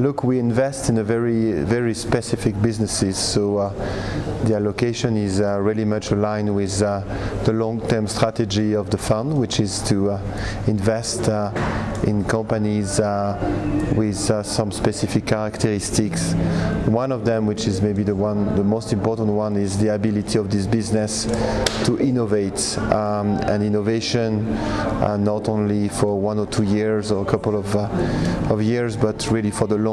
Look, we invest in a very specific businesses, so the allocation is really much aligned with the long-term strategy of the fund, which is to invest in companies with some specific characteristics. One of them, which is maybe the most important one, is the ability of this business to innovate, and innovation not only for 1 or 2 years or a couple of years, but really for the long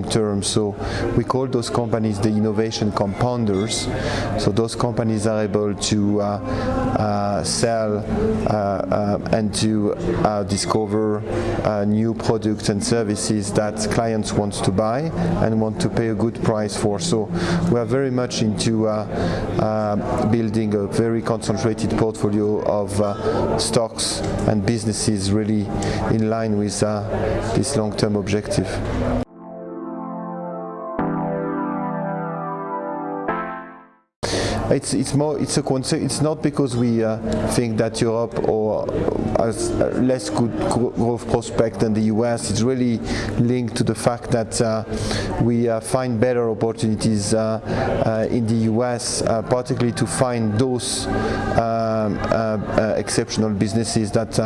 term. So we call those companies the innovation compounders. So those companies are able to sell and to discover new products and services that clients want to buy and want to pay a good price for. So we are very much into building a very concentrated portfolio of stocks and businesses really in line with this long-term objective. It's not because we think that Europe has less good growth prospect than the US. It's really linked to the fact that we find better opportunities in the US, particularly to find those exceptional businesses that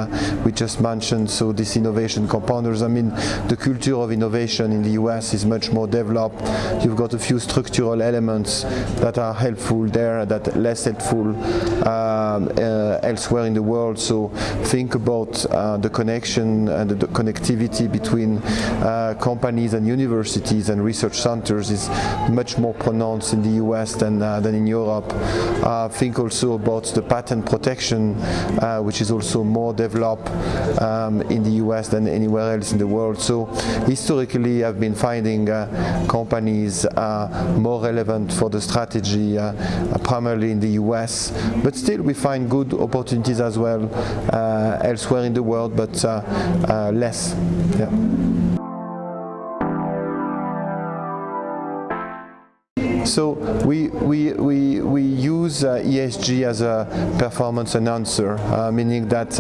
we just mentioned. So these innovation compounders, I mean, the culture of innovation in the US is much more developed. You've got a few structural elements that are helpful there, that are less helpful elsewhere in the world. So think about the connection and the connectivity between companies and universities and research centers is much more pronounced in the US than in Europe. Think also about the patent protection, which is also more developed in the US than anywhere else in the world. So historically I've been finding companies more relevant for the strategy primarily in the US, but still we find good opportunities as well elsewhere in the world, but less. Yeah. So we use ESG as a performance enhancer, meaning that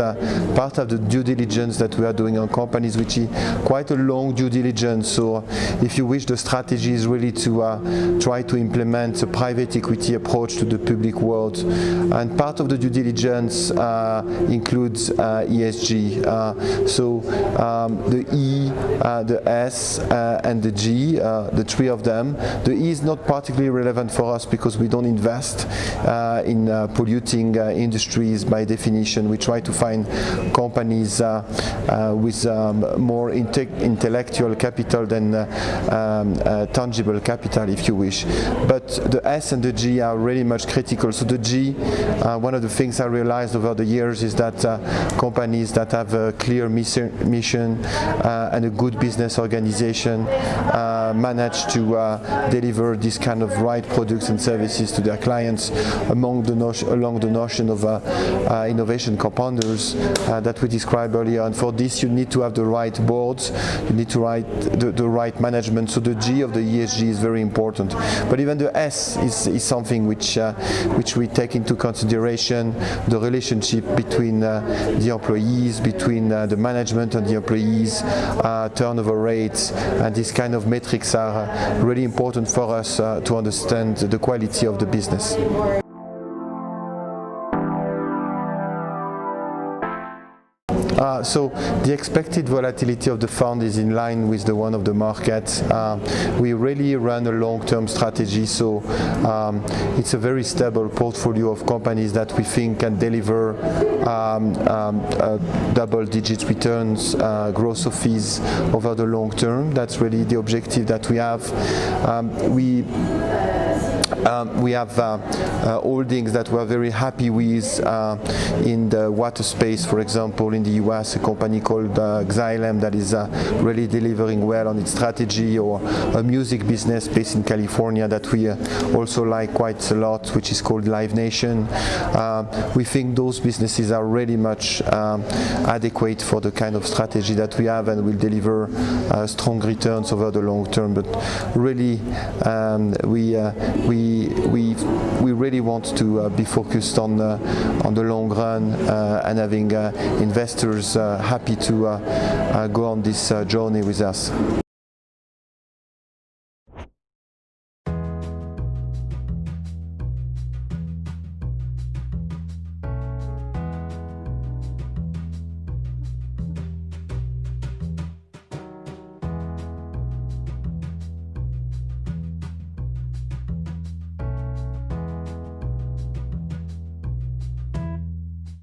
part of the due diligence that we are doing on companies, which is quite a long due diligence. So if you wish, the strategy is really to try to implement a private equity approach to the public world. And part of the due diligence includes ESG. So the E, the S, and the G, the three of them. The E is not particularly relevant for us because we don't invest in polluting industries by definition. We try to find companies with more intellectual capital than tangible capital, if you wish. But the S and the G are really much critical. So the G, one of the things I realized over the years is that companies that have a clear mission and a good business organization manage to deliver this kind of right products and services to their clients along the notion of innovation compounders that we described earlier. And for this you need to have the right boards, you need to write the right management. So the G of the ESG is very important. But even the S is something which we take into consideration, the relationship between the employees, between the management and the employees, turnover rates, and these kind of metrics are really important for us to understand the quality of the business. So the expected volatility of the fund is in line with the one of the market. We really run a long-term strategy, so it's a very stable portfolio of companies that we think can deliver double-digit returns, growth of fees over the long term. That's really the objective that we have. We have holdings that we're very happy with in the water space, for example, in the US, a company called Xylem that is really delivering well on its strategy, or a music business based in California that we also like quite a lot, which is called Live Nation. We think those businesses are really much adequate for the kind of strategy that we have and will deliver strong returns over the long term. But really, we really want to be focused on the long run and having investors happy to go on this journey with us.